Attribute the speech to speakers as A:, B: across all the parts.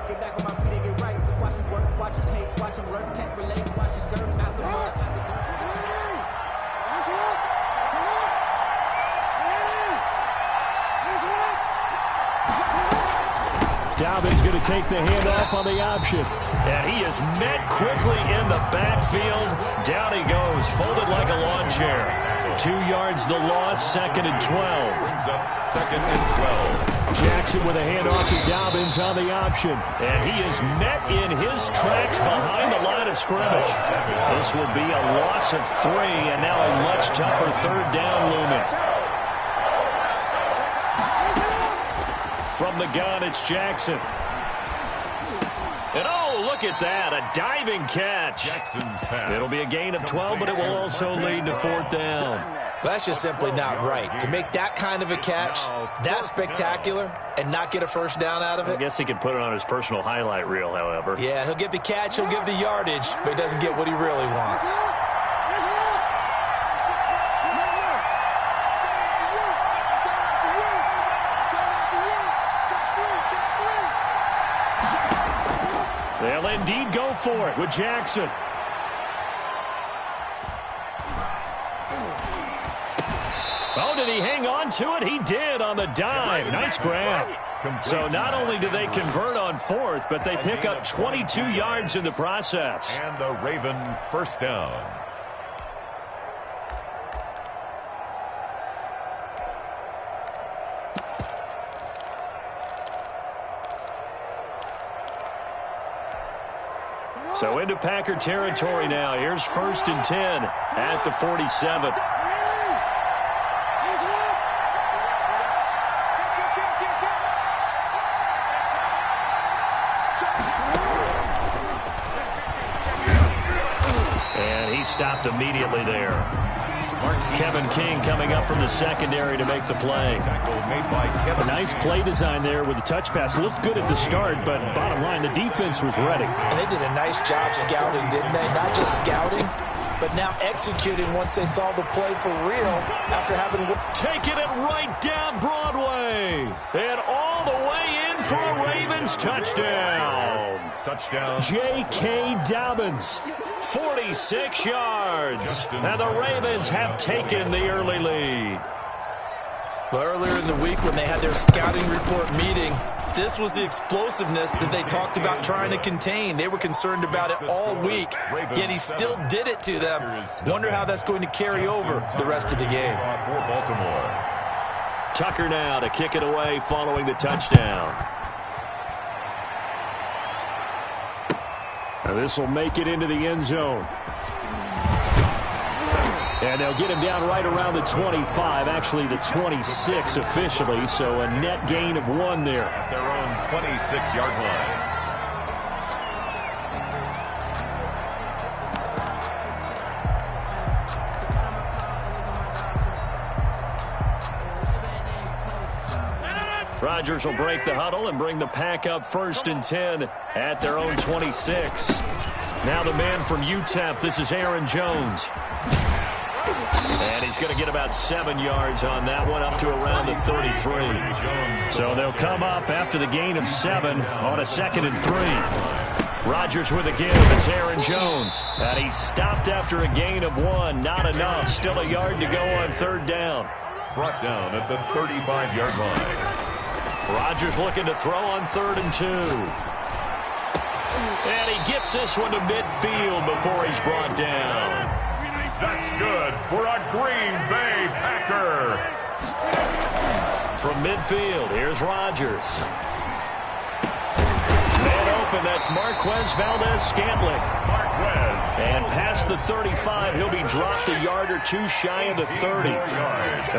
A: Get back on my feet and get right. Watch him work, watch him hate, watch him lurk, can't relate. Watch his skirt out the mud, out the dirt.
B: Dobbins going to take the handoff on the option. And he is met quickly in the backfield. Down he goes, folded like a lawn chair. 2 yards the loss, 2nd and 12.
C: Brings up 2nd and 12.
B: Jackson with a handoff to Dobbins on the option. And he is met in his tracks behind the line of scrimmage. This will be a loss of 3, and now a much tougher 3rd down looming. From the gun, it's Jackson. And oh, look at that, a diving catch.
C: Jackson's pass.
B: It'll be a gain of 12, but it will also lead to 4th down.
D: That's just simply not right. To make that kind of a catch, that spectacular, and not get a 1st down out of it.
B: I guess he could put it on his personal highlight reel, however.
D: Yeah, he'll get the catch, he'll get the yardage, but he doesn't get what he really wants.
B: They'll indeed go for it with Jackson. Oh, did he hang on to it? He did on the dive. Nice grab. So not only do they convert on 4th, but they pick up 22 yards in the process.
C: And the Raven 1st down.
B: So into Packer territory now. Here's 1st and 10 at the 47. And he stopped immediately there. Kevin King coming up from the secondary to make the play. A nice play design there with the touch pass. Looked good at the start, but bottom line, the defense was ready.
D: And they did a nice job scouting, didn't they? Not just scouting, but now executing once they saw the play for real after having...
B: Taking it right down Broadway. And all the way in for a Ravens touchdown.
C: Touchdown.
B: J.K. Dobbins. 46 yards. And the Ravens have taken the early lead.
D: Well, earlier in the week when they had their scouting report meeting, this was the explosiveness that they talked about trying to contain. They were concerned about it all week, yet he still did it to them. Wonder how that's going to carry over the rest of the game.
C: For Baltimore.
B: Tucker now to kick it away following the touchdown. And this will make it into the end zone. And they'll get him down right around the 25, actually the 26 officially, so a net gain of 1 there.
C: At their own 26-yard line.
B: Rodgers will break the huddle and bring the Pack up 1st and 10 at their own 26. Now the man from UTEP, this is Aaron Jones. And he's going to get about 7 yards on that one, up to around the 33. So they'll come up after the gain of 7 on a 2nd and 3. Rodgers with a give. It's Aaron Jones. And he stopped after a gain of 1. Not enough. Still a yard to go on 3rd down.
C: Brought down at the 35-yard line.
B: Rodgers looking to throw on 3rd and 2. And he gets this one to midfield before he's brought down.
C: That's good for a Green Bay Packer.
B: From midfield, here's Rodgers. Man open, that's Marquez Valdez-Scantling.
C: Marquez.
B: And past the 35, he'll be dropped a yard or 2 shy of the 30.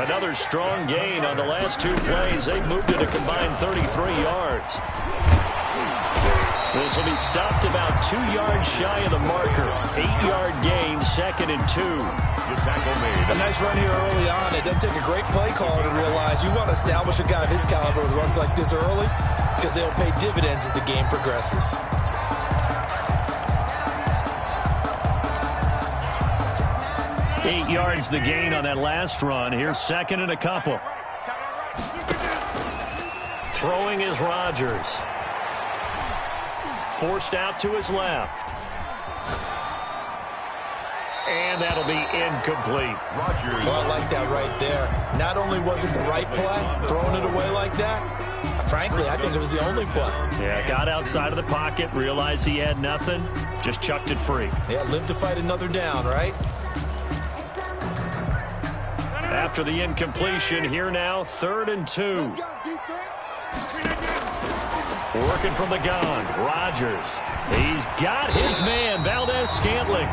B: Another strong gain on the last 2 plays. They've moved it a combined 33 yards. This will be stopped about 2 yards shy of the marker. 8-yard gain, 2nd and 2.
C: The tackle made.
D: A nice run here early on. It doesn't take a great play caller to realize you want to establish a guy of his caliber with runs like this early because they'll pay dividends as the game progresses.
B: Eight yards the gain on that last run. Here's 2nd and a couple. Throwing is Rodgers. forced out to his left. And that'll be incomplete.
D: Well, I like that right there. Not only was it the right play, throwing it away like that, frankly, I think it was the only play.
B: Yeah, got outside of the pocket, realized he had nothing, just chucked it free.
D: Yeah, live to fight another down, right?
B: After the incompletion, here now, 3rd and 2. Working from the gun, Rodgers. He's got his man, Valdez-Scantling.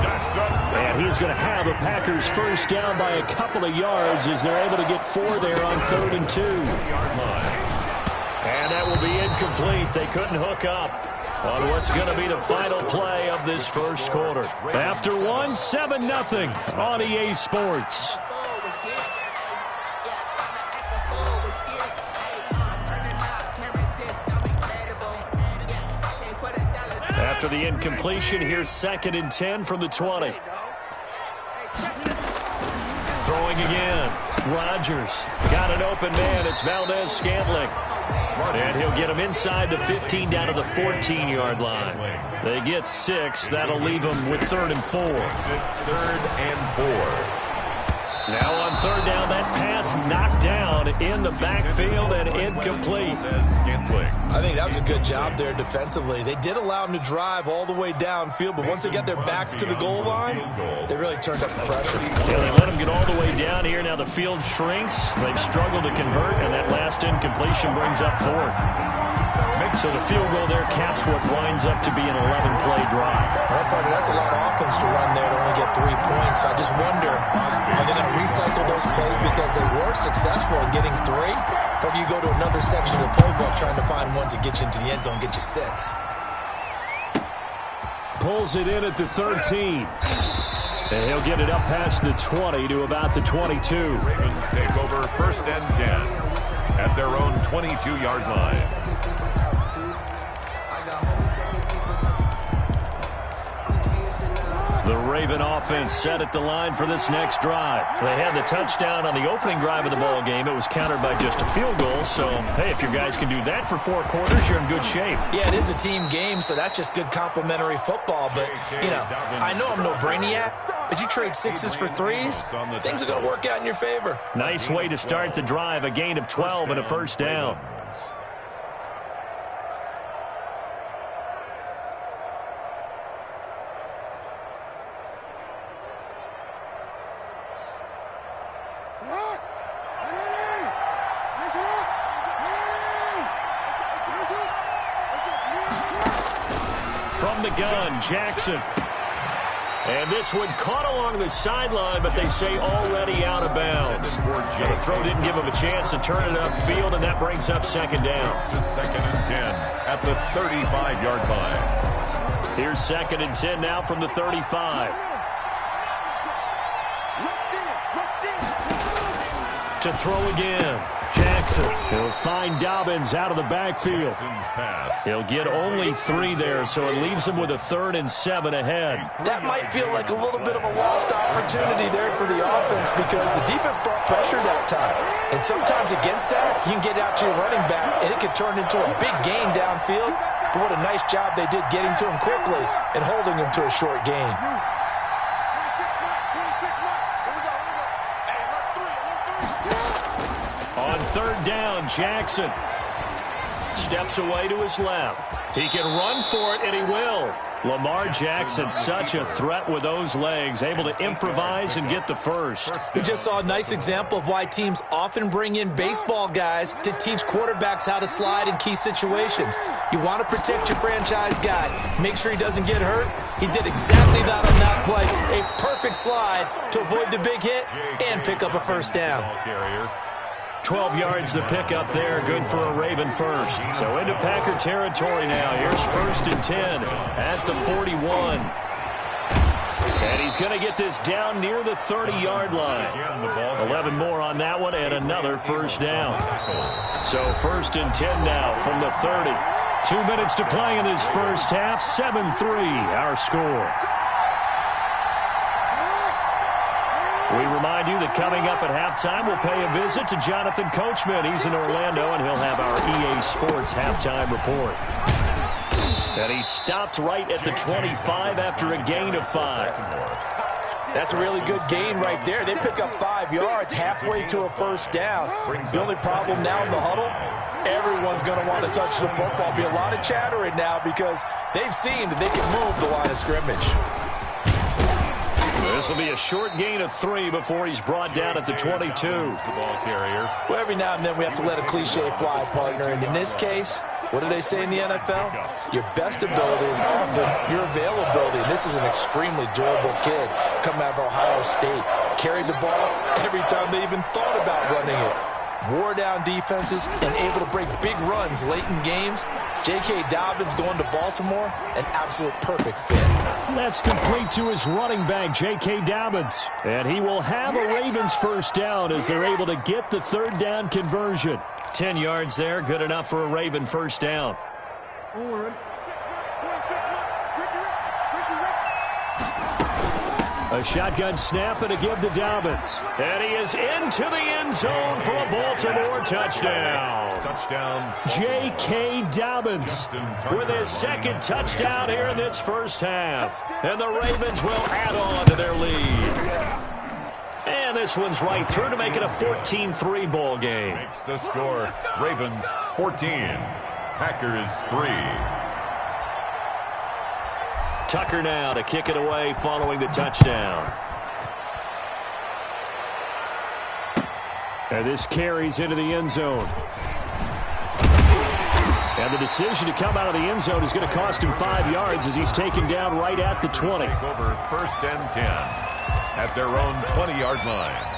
B: And he's going to have a Packers first down by a couple of yards as they're able to get 4 there on 3rd and 2. And that will be incomplete. They couldn't hook up on what's going to be the final play of this first quarter. After one, 7-0 on EA Sports. After the incompletion, here's 2nd and 10 from the 20. Throwing again. Rodgers got an open man. It's Valdez-Scantling. And he'll get him inside the 15 down to the 14-yard line. They get 6. That'll leave them with 3rd and 4.
C: 3rd and 4.
B: Now on 3rd down, that pass knocked down in the backfield and incomplete.
D: I think that was a good job there defensively. They did allow him to drive all the way downfield, but once they got their backs to the goal line, they really turned up the pressure.
B: Yeah, they let him get all the way down here. Now the field shrinks. They've struggled to convert, and that last incompletion brings up 4th. So the field goal there caps what winds up to be an 11-play drive.
D: Well, partner, that's a lot of offense to run there to only get 3 points. I just wonder, are they going to recycle those plays because they were successful in getting 3? Or do you go to another section of the playbook trying to find one to get you into the end zone and get you 6?
B: Pulls it in at the 13. And he'll get it up past the 20 to about the 22.
C: Ravens take over 1st and 10 at their own 22-yard line.
B: The Raven offense set at the line for this next drive. They had the touchdown on the opening drive of the ball game. It was countered by just a field goal. So, hey, if your guys can do that for 4 quarters, you're in good shape.
D: Yeah, it is a team game, so that's just good complimentary football. But, you know, I know I'm no brainiac, but you trade 6s for 3s, things are going to work out in your favor.
B: Nice way to start the drive, a gain of 12 and a first down. From the gun, Jackson. And this one caught along the sideline, but they say already out of bounds. The throw didn't give him a chance to turn it upfield, and that brings up 2nd down.
C: To 2nd and 10 at the 35-yard line.
B: Here's 2nd and 10 now from the 35. To throw again. Jackson. He'll find Dobbins out of the backfield. He'll get only 3 there, so it leaves him with a 3rd and 7 ahead.
D: That might feel like a little bit of a lost opportunity there for the offense because the defense brought pressure that time. And sometimes against that, you can get out to your running back, and it could turn into a big gain downfield. But what a nice job they did getting to him quickly and holding him to a short gain.
B: On 3rd down, Jackson steps away to his left. He can run for it, and he will. Lamar Jackson, such a threat with those legs, able to improvise and get the first.
D: We just saw a nice example of why teams often bring in baseball guys to teach quarterbacks how to slide in key situations. You want to protect your franchise guy. Make sure he doesn't get hurt. He did exactly that on that play. A perfect slide to avoid the big hit and pick up a first down.
B: 12 yards to pick up there, good for a Raven first. So into Packer territory now. Here's 1st and 10 at the 41. And he's going to get this down near the 30-yard line. 11 more on that one and another first down. So 1st and 10 now from the 30. 2 minutes to play in this first half. 7-3 our score. We remind you that coming up at halftime, we'll pay a visit to Jonathan Coachman. He's in Orlando, and he'll have our EA Sports halftime report. And he stopped right at the 25 after a gain of 5.
D: That's a really good gain right there. They pick up 5 yards halfway to a first down. The only problem now in the huddle, everyone's going to want to touch the football. Be a lot of chattering now because they've seen that they can move the line of scrimmage.
B: This will be a short gain of 3 before he's brought down at the 22.
C: The ball carrier.
D: Well, every now and then we have to let a cliche fly, partner. And in this case, what do they say in the NFL? Your best ability is often your availability. And this is an extremely durable kid coming out of Ohio State. Carried the ball every time they even thought about running it. Wore down defenses and able to break big runs late in games. J.K. Dobbins going to Baltimore, an absolute perfect fit.
B: That's complete to his running back, J.K. Dobbins. And he will have a Ravens first down as they're able to get the third down conversion. 10 yards there, good enough for a Raven first down. A shotgun snap and a give to Dobbins. And he is into the end zone for a Baltimore touchdown.
C: Touchdown.
B: J.K. Dobbins with his second touchdown here in this first half. And the Ravens will add on to their lead. And this one's right through to make it a 14-3 ball game.
C: Makes the score. Ravens 14. Packers 3.
B: Tucker now to kick it away following the touchdown. And this carries into the end zone. And the decision to come out of the end zone is going to cost him 5 yards as he's taken down right at the 20.
C: Over first and 10 at their own 20-yard line.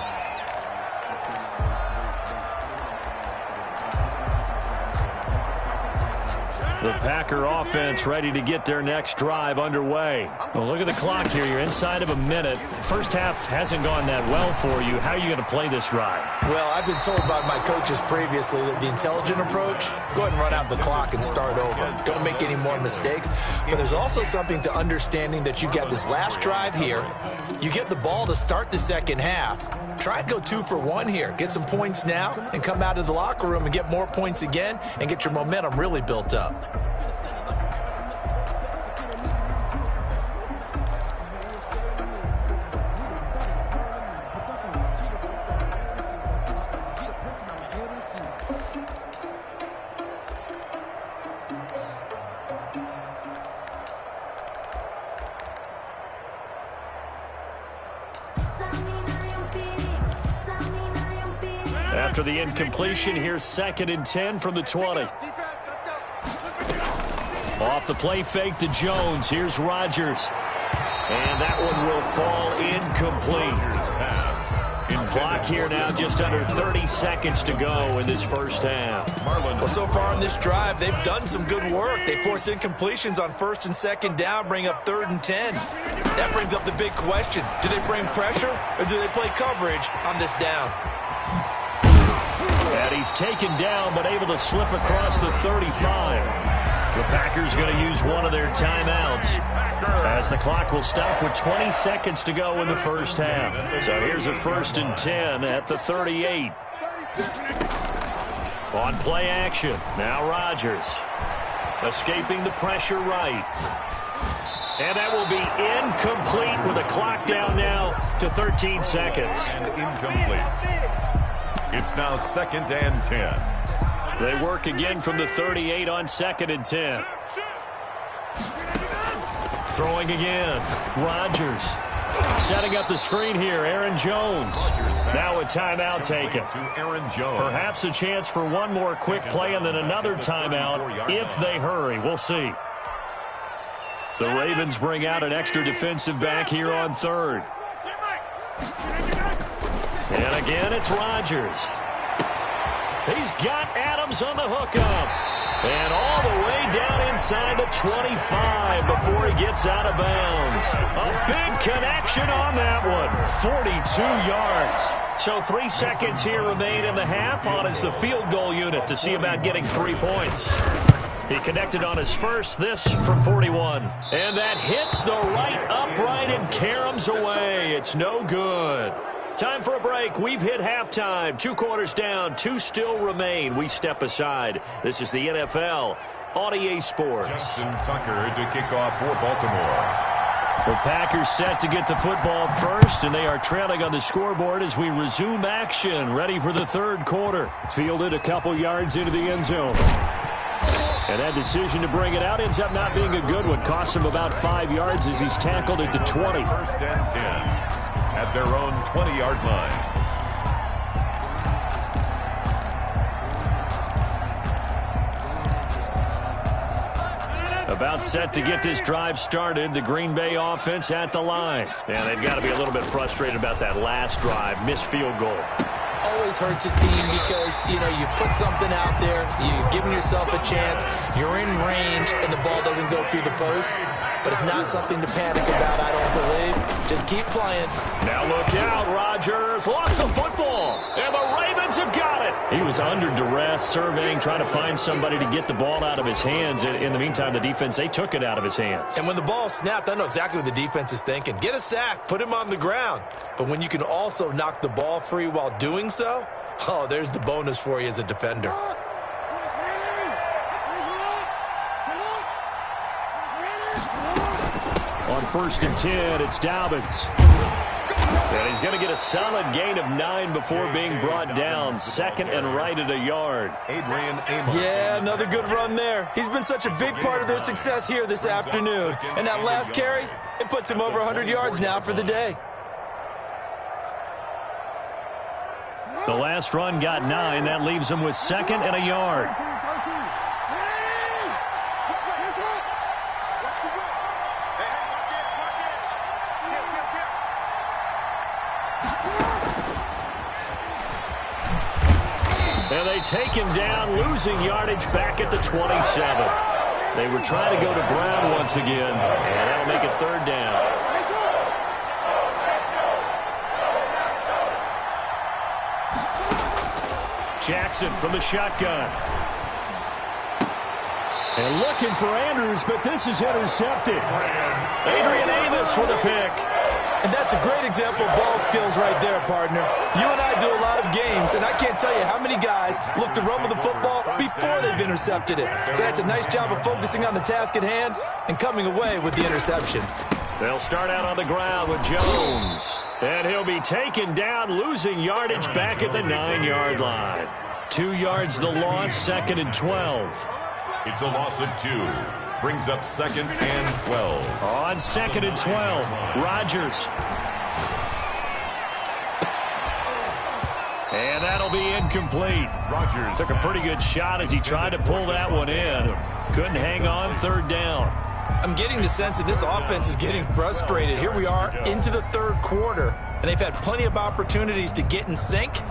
B: The Packer offense ready to get their next drive underway. Well, look at the clock here. You're inside of a minute. First half hasn't gone that well for you. How are you going to play this drive?
D: Well, I've been told by my coaches previously that the intelligent approach, go ahead and run out the clock and start over. Don't make any more mistakes. But there's also something to understanding that you get this last drive here. You get the ball to start the second half. Try and go 2 for 1 here. Get some points now and come out of the locker room and get more points again and get your momentum really built up.
B: After the incompletion, here's 2nd and 10 from the 20. Off the play fake to Jones. Here's Rodgers. And that one will fall incomplete. Clock here now just under 30 seconds to go in this first half.
D: Well, so far in this drive, they've done some good work. They force incompletions on 1st and 2nd down, bring up 3rd and 10. That brings up the big question. Do they bring pressure or do they play coverage on this down?
B: And he's taken down but able to slip across the 35. The Packers going to use one of their timeouts as the clock will stop with 20 seconds to go in the first half. So here's a 1st and 10 at the 38. On play action, now Rodgers escaping the pressure right. And that will be incomplete with the clock down now to 13 seconds.
C: And incomplete. It's now 2nd and 10.
B: They work again from the 38 on 2nd and 10. Throwing again. Rodgers. Setting up the screen here. Aaron Jones. Now a timeout taken.
C: To Aaron Jones.
B: Perhaps a chance for one more quick play and then another timeout if they hurry. We'll see. The Ravens bring out an extra defensive back here on 3rd. And again, it's Rodgers. He's got Adams on the hookup. And all the way down inside the 25 before he gets out of bounds. A big connection on that one. 42 yards. So 3 seconds here remain in the half on as the field goal unit to see about getting 3 points. He connected on his first, this from 41. And that hits the right upright and caroms away. It's no good. Time for a break. We've hit halftime. 2 quarters down. 2 still remain. We step aside. This is the NFL on EA Sports.
C: Justin Tucker to kick off for Baltimore.
B: The Packers set to get the football first, and they are trailing on the scoreboard as we resume action, ready for the third quarter. Fielded a couple yards into the end zone. And that decision to bring it out ends up not being a good one. Cost him about 5 yards as he's tackled at the 20.
C: First and 10 at their own 20-yard line.
B: About set to get this drive started, the Green Bay offense at the line. And they've got to be a little bit frustrated about that last drive, missed field goal.
D: Always hurts a team because, you've put something out there, you've given yourself a chance, you're in range, and the ball doesn't go through the post. But it's not something to panic about, I don't believe. Just keep playing.
B: Now look out, Rodgers lost the football, and the Ravens have got it. He was under duress, surveying, trying to find somebody to get the ball out of his hands. In the meantime, the defense, they took it out of his hands.
D: And when the ball snapped, I know exactly what the defense is thinking. Get a sack, put him on the ground. But when you can also knock the ball free while doing so, there's the bonus for you as a defender.
B: On first and 10, it's Dobbins. And he's going to get a solid gain of 9 before being brought down. Second and right at a yard.
D: Yeah, another good run there. He's been such a big part of their success here this afternoon. And that last carry, it puts him over 100 yards now for the day.
B: The last run got 9. That leaves him with second and a yard. And they take him down, losing yardage back at the 27. They were trying to go to Brown once again, and that'll make it third down. Jackson from the shotgun. And looking for Andrews, but this is intercepted. Adrian Amos for the pick.
D: And that's a great example of ball skills right there, partner. You and I do a lot of games, and I can't tell you how many guys look to run with the football before they've intercepted it. So that's a nice job of focusing on the task at hand and coming away with the interception.
B: They'll start out on the ground with Jones. And he'll be taken down, losing yardage back at the 9-yard line. 2 yards the loss, second and 12.
C: It's a loss of 2. Brings up second and 12.
B: On second and 12, Rodgers. And that'll be incomplete.
C: Rodgers
B: took a pretty good shot as he tried to pull that one in. Couldn't hang on, third down.
D: I'm getting the sense that this offense is getting frustrated. Here we are into the third quarter, and they've had plenty of opportunities to get in sync.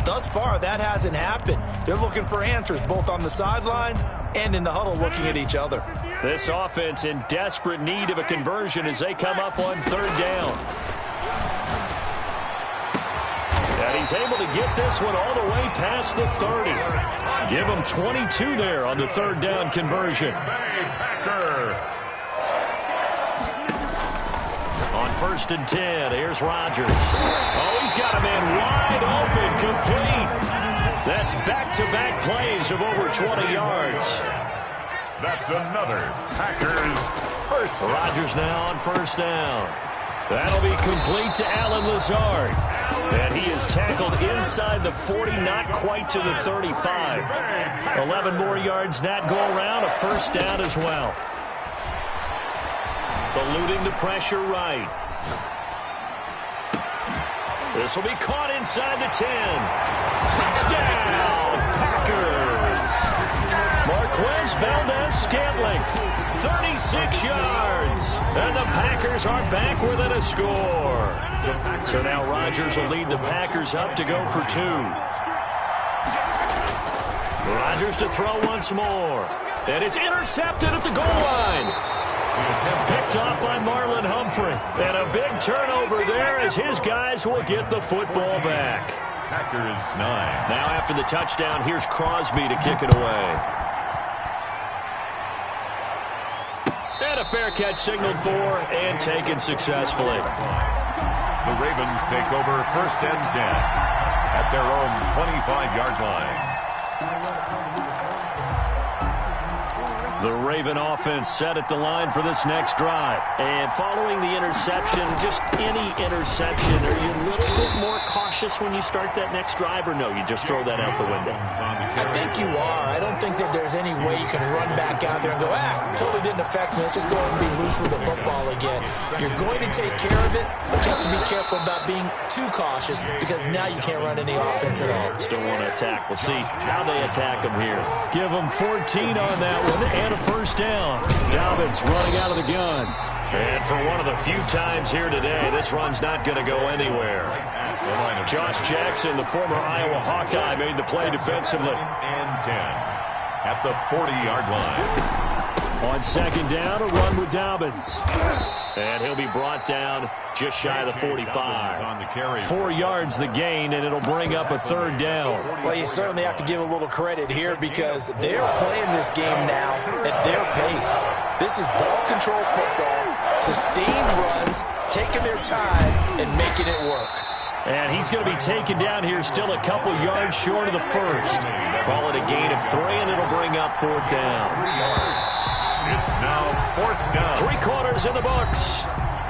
D: Thus far, that hasn't happened. They're looking for answers both on the sidelines and in the huddle looking at each other.
B: This offense in desperate need of a conversion as they come up on third down. And he's able to get this one all the way past the 30. Give him 22 there on the third down conversion. On first and 10, here's Rodgers. Oh, he's got a man wide open, complete. That's back-to-back plays of over 20 yards.
C: That's another Packers first.
B: Rodgers now on first down. That'll be complete to Allen Lazard. And he is tackled inside the 40, not quite to the 35. 11 more yards that go around, a first down as well. Eluding the pressure right. This will be caught inside the 10. Touchdown, Packers. Marquez Valdez-Scantling, 36 yards. And the Packers are back within a score. So now Rodgers will lead the Packers up to go for 2. Rodgers to throw once more. And it's intercepted at the goal line. Picked off by Marlon Humphrey. And a big turnover there as his guys will get the football back.
C: Packers 9.
B: Now after the touchdown, here's Crosby to kick it away. And a fair catch signaled for and taken successfully.
C: The Ravens take over first and 10 at their own 25-yard line.
B: The Raven offense set at the line for this next drive.
E: And following the interception, just any interception, are you a little bit more cautious when you start that next drive, or no, you just throw that out the window?
D: I think you are. I don't think that there's any way you can run back out there and go, totally didn't affect me. Let's just go ahead and be loose with the football again. You're going to take care of it, but you have to be careful about being too cautious because now you can't run any offense at all.
E: Still want to attack. We'll see how they attack them here.
B: Give them 14 on that one and a first down. Dobbins running out of the gun. And for one of the few times here today, this run's not going to go anywhere. Josh Jackson, the former Iowa Hawkeye, made the play defensively.
C: And 10 at the 40-yard line.
B: On second down, a run with Dobbins. And he'll be brought down just shy of the 45. 4 yards the gain, and it'll bring up a third down.
D: Well, you certainly have to give a little credit here because they're playing this game now at their pace. This is ball control football, sustained runs, taking their time, and making it work.
B: And he's going to be taken down here still a couple yards short of the first. Call it a gain of 3, and it'll bring up fourth down.
C: It's now fourth down.
B: 3 quarters in the books.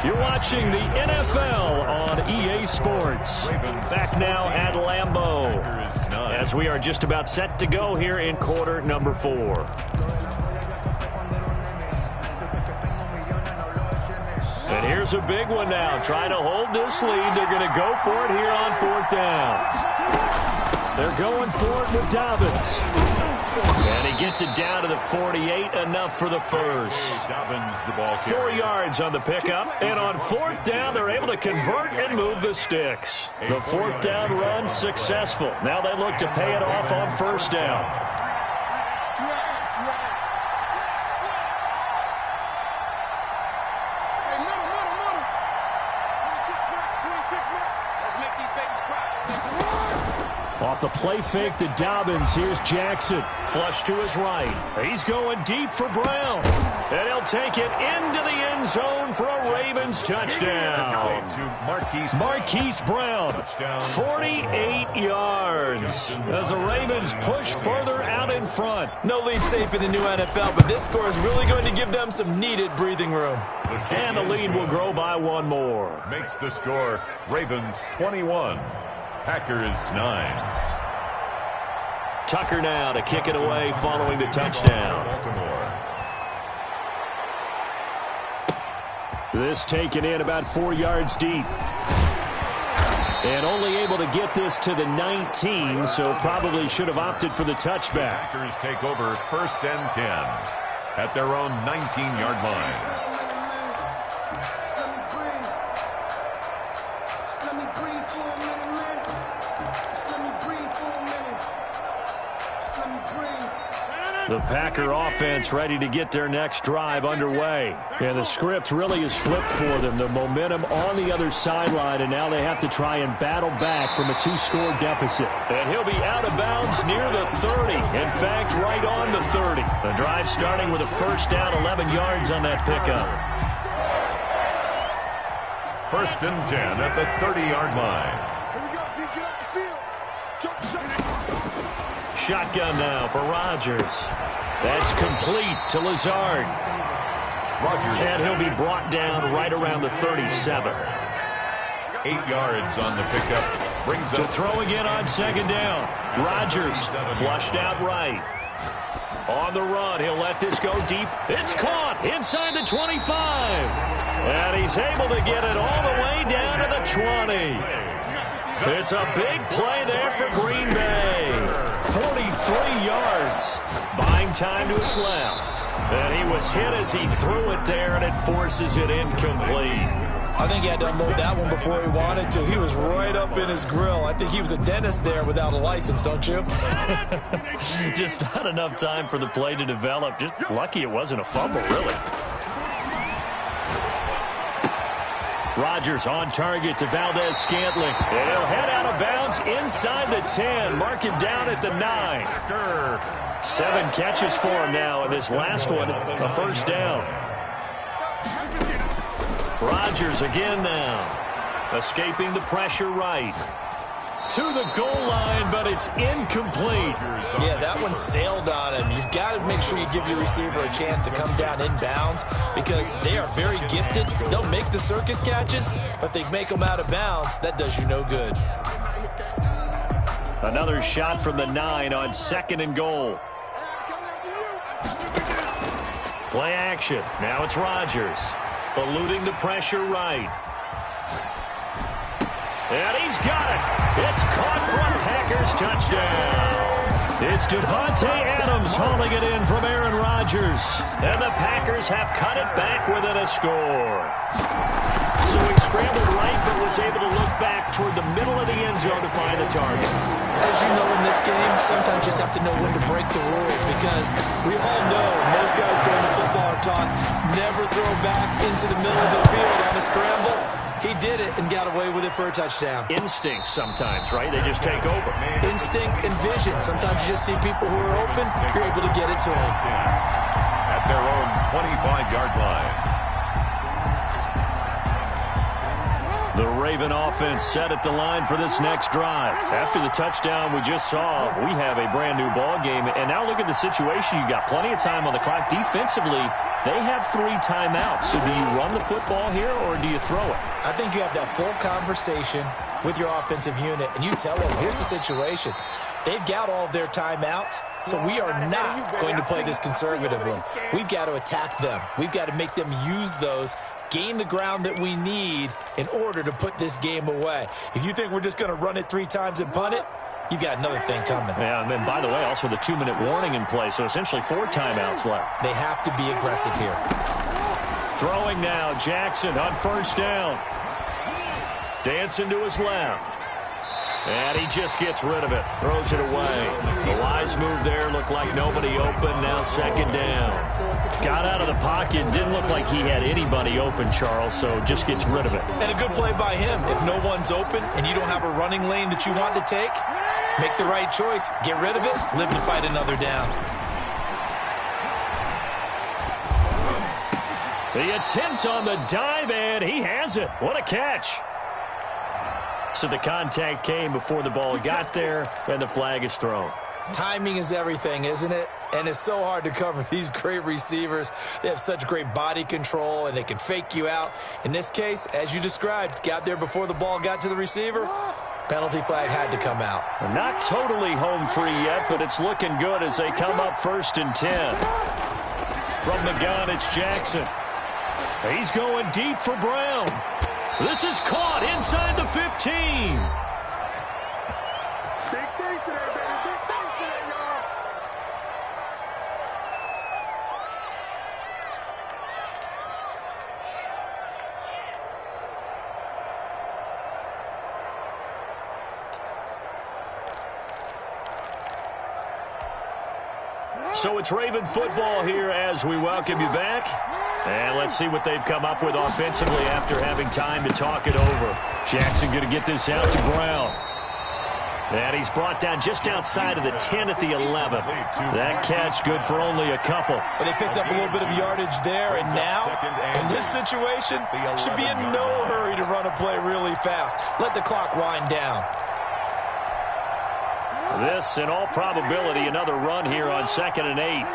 B: You're watching the NFL on EA Sports. Back now at Lambeau as we are just about set to go here in quarter number 4. And here's a big one now. Trying to hold this lead. They're going to go for it here on fourth down. They're going for it with Dobbins. And he gets it down to the 48, enough for the first. 4 yards on the pickup, and on fourth down, they're able to convert and move the sticks. The fourth down run successful. Now they look to pay it off on first down. Off the play fake to Dobbins. Here's Jackson. Flush to his right. He's going deep for Brown. And he'll take it into the end zone for a Ravens touchdown. Marquise Brown. 48 yards. As the Ravens push further out in front.
D: No lead safe in the new NFL, but this score is really going to give them some needed breathing room.
B: And the lead will grow by 1 more.
C: Makes the score Ravens 21. Packers 9.
B: Tucker now to kick it away following the touchdown. This taken in about 4 yards deep. And only able to get this to the 19, so probably should have opted for the touchback.
C: Packers take over first and 10 at their own 19-yard line.
B: The Packer offense ready to get their next drive underway. And the script really is flipped for them. The momentum on the other sideline, and now they have to try and battle back from a 2-score deficit. And he'll be out of bounds near the 30. In fact, right on the 30. The drive starting with a first down, 11 yards on that pickup.
C: First and 10 at the 30-yard line.
B: Shotgun now for Rodgers. That's complete to Lazard. And he'll be brought down right around the 37.
C: 8 yards on the pickup. Brings
B: to
C: up
B: throw again on second down. Rodgers flushed out right. On the run, he'll let this go deep. It's caught inside the 25. And he's able to get it all the way down to the 20. It's a big play there for Green Bay. 43 yards. Buying time to his left. And he was hit as he threw it there, and it forces it incomplete.
D: I think he had to unload that one before he wanted to. He was right up in his grill. I think he was a dentist there without a license, don't you?
B: Just not enough time for the play to develop. Just lucky it wasn't a fumble, really. Rodgers on target to Valdez-Scantling. And he'll head out of bounds inside the 10. Mark him down at the 9. 7 catches for him now, and this last one, a first down. Rodgers again now. Escaping the pressure right. to the goal line, but it's incomplete.
D: Yeah, that one sailed on him. You've got to make sure you give your receiver a chance to come down inbounds because they are very gifted. They'll make the circus catches, but they make them out of bounds. That does you no good.
B: Another shot from the 9 on 2nd and goal. Play action. Now it's Rodgers. Eluding the pressure right. And he's got it. It's caught for a Packers touchdown. It's Davante Adams hauling it in from Aaron Rodgers. And the Packers have cut it back within a score. So he scrambled right but was able to look back toward the middle of the end zone to find the target.
D: As you know in this game, sometimes you just have to know when to break the rules because we all know most guys going to football are taught never throw back into the middle of the field on a scramble. He did it and got away with it for a touchdown.
B: Instinct sometimes, right? They just take over.
D: Instinct and vision. Sometimes you just see people who are open, you're able to get it to them.
C: At their own 25-yard line.
B: The Raven offense set at the line for this next drive. After the touchdown we just saw, we have a brand-new ball game. And now look at the situation. You've got plenty of time on the clock. Defensively, they have 3 timeouts. So do you run the football here or do you throw it?
D: I think you have that full conversation with your offensive unit, and you tell them, here's the situation. They've got all of their timeouts, so we are not going to play this conservatively. We've got to attack them. We've got to make them use those, gain the ground that we need in order to put this game away. If you think we're just going to run it 3 times and punt it, you've got another thing coming.
B: Yeah, and then, by the way, also the 2-minute warning in play, so essentially 4 timeouts left.
D: They have to be aggressive here.
B: Throwing now, Jackson on 1st down. Dancing to his left. And he just gets rid of it. Throws it away. The wise move there. Looked like nobody open. Now 2nd down. Got out of the pocket. Didn't look like he had anybody open, Charles, so just gets rid of it.
D: And a good play by him. If no one's open and you don't have a running lane that you want to take, make the right choice. Get rid of it. Live to fight another down.
B: The attempt on the dive, and he has it. What a catch. So the contact came before the ball got there, and the flag is thrown.
D: Timing is everything, isn't it? And it's so hard to cover these great receivers. They have such great body control, and they can fake you out. In this case, as you described, got there before the ball got to the receiver. Penalty flag had to come out.
B: Not totally home free yet, but it's looking good as they come up 1st and 10. From the gun, it's Jackson. He's going deep for Brown. This is caught inside the 15. So it's Raven football here as we welcome you back. And let's see what they've come up with offensively after having time to talk it over. Jackson going to get this out to Brown. And he's brought down just outside of the 10 at the 11. That catch good for only a couple.
D: And they picked up a little bit of yardage there. And now, in this situation, should be in no hurry to run a play really fast. Let the clock wind down.
B: This, in all probability, another run here on 2nd and 8.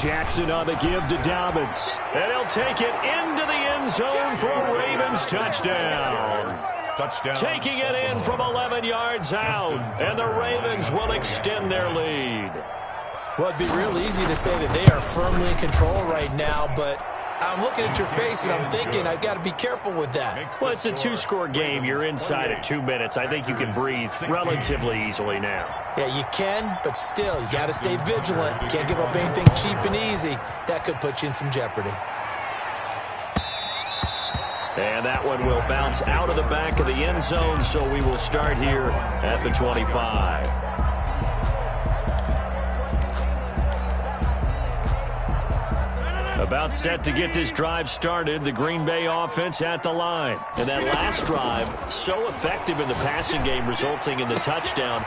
B: Jackson on the give to Dobbins. And he'll take it into the end zone for a Ravens touchdown. Taking it in from 11 yards out. And the Ravens will extend their lead.
D: Well, it'd be real easy to say that they are firmly in control right now, but I'm looking at your face and I'm thinking I've got to be careful with that.
B: Well, it's a 2-score game. You're inside of 2 minutes. I think you can breathe relatively easily now.
D: Yeah, you can, but still, you got to stay vigilant. You can't give up anything cheap and easy. That could put you in some jeopardy.
B: And that one will bounce out of the back of the end zone, so we will start here at the 25. About set to get this drive started, the Green Bay offense at the line. And that last drive, so effective in the passing game, resulting in the touchdown.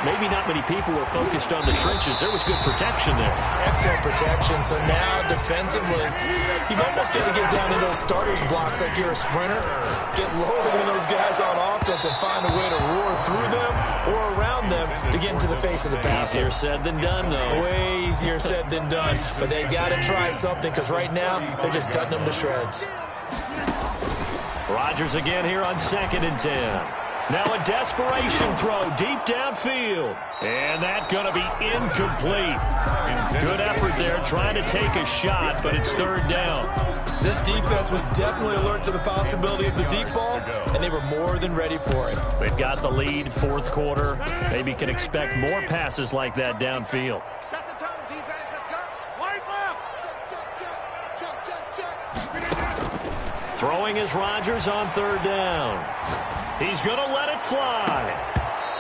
E: maybe not many people were focused on the trenches. There was good protection there.
D: Excellent protection. So now, defensively, you've almost got to get down to those starters blocks like you're a sprinter. Get lower than those guys on offense and find a way to roar through them or around them to get into the face of the passer.
E: Easier said than done, though.
D: Way easier said than done. But they've got to try something because right now, they're just cutting them to shreds.
B: Rodgers again here on 2nd and 10. Now a desperation throw deep downfield. And that's going to be incomplete. Good effort there trying to take a shot, but it's 3rd down.
D: This defense was definitely alert to the possibility of the deep ball, and they were more than ready for it.
B: They've got the lead, 4th quarter. Maybe can expect more passes like that downfield.
F: Set the tone, defense. Let's go. Wide left. Check.
B: Throwing is Rodgers on 3rd down. He's going to let it fly.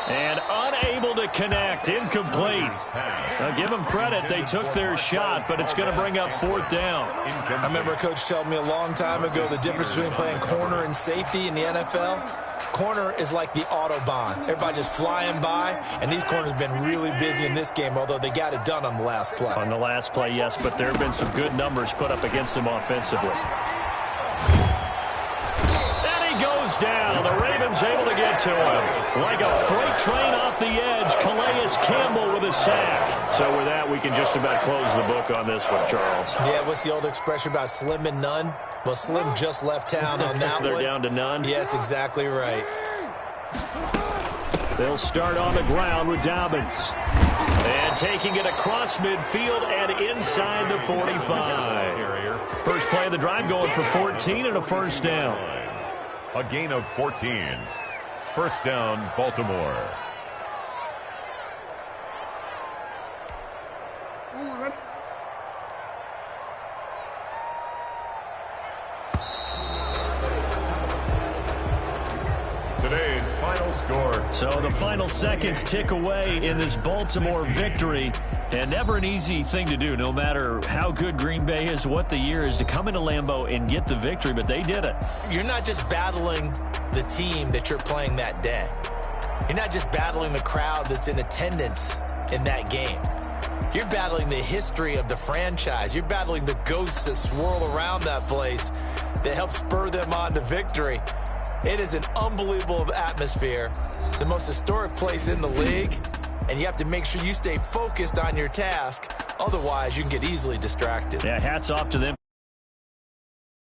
B: And unable to connect. Incomplete. Now, give them credit. They took their shot, but it's going to bring up 4th down.
D: I remember a coach telling me a long time ago the difference between playing corner and safety in the NFL. Corner is like the Autobahn. Everybody just flying by, and these corners have been really busy in this game, although they got it done on the last play.
B: On the last play, yes, but there have been some good numbers put up against them offensively. Down. The Ravens able to get to him. Like a freight train off the edge, Calais Campbell with a sack. So with that, we can just about close the book on this one, Charles.
D: Yeah, what's the old expression about slim and none? Well, Slim just left town on that
B: They're
D: one.
B: down to none?
D: Yes, exactly right.
B: They'll start on the ground with Dobbins. And taking it across midfield and inside the 45. First play of the drive going for 14 and a 1st down.
C: A gain of 14. 1st down, Baltimore. Today's final score.
B: So the final seconds tick away in this Baltimore victory. And never an easy thing to do, no matter how good Green Bay is, what the year is, to come into Lambeau and get the victory, but they did it.
D: You're not just battling the team that you're playing that day. You're not just battling the crowd that's in attendance in that game. You're battling the history of the franchise. You're battling the ghosts that swirl around that place that help spur them on to victory. It is an unbelievable atmosphere, the most historic place in the league, and you have to make sure you stay focused on your task. Otherwise, you can get easily distracted.
B: Yeah, hats off to them.